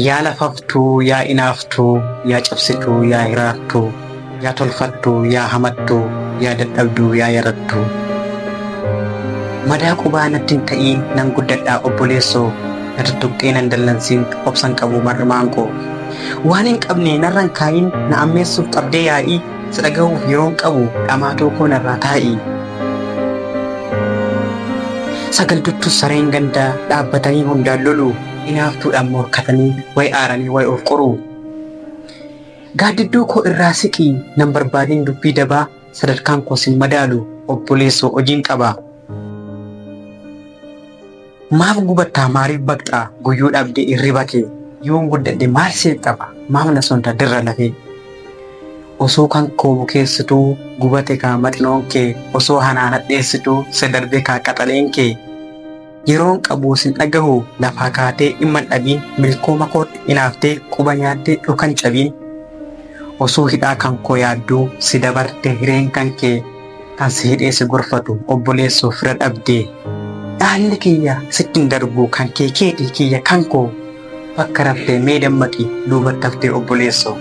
Yaa lafaftuu yaa inaaftuu yaa cabsituu yaa hiraartuu yaa tolfattuu yaa hamattuu yaa dadhabduu yaa yarattuu. Madaa qubaa natti hin ta'iin nan guddadhaa obboleessoo na tuttuqxee nan dallansiin obsan qabu mar'imaan koo. Waan hin qabne narraan kaa'iin na ammeessuuf qabdee yaa'ii si dhaga'uuf yeroon qabu dhamaatoo koo narraa taa'ii. Sagalduttus sareen gandaa dhaabbatanii hundaan loluu inaaftuudhaan morkatanii way aaranii way of qoruu. Gaaddidduu koo irraa siqii nan barbaadin dubbii dabaa sadarkaan koo sin madaalu obboleessoo hojiin qabaa. Maaf gubattaa maaliif baqxaa guyyuu dhabdee irriba kee yoon guddadhe maal siif qaba maaf na sonta dirra lafee. Osoo kan koo bukeessituu gubate kaa maxinoon kee osoo hanaan hadheessituu si darbe kaa qaxaleen kee. Yeroon qabu sin dhagahu lafaa kaatee dhimma hin dhabiin milkooma kootti inaaftee quba nyaattee dhukan cabiin. Osoo hidhaa kan koo yaadduu si dabarte hireen kan kee kan si hidhee si gorfatu obboleessoo fira dhabdee. Dhaalli kiyya sittin darbu kan kee keetii kiyya kan koo bakka raftee mee dammaqi duubatti haftee obboleessoo.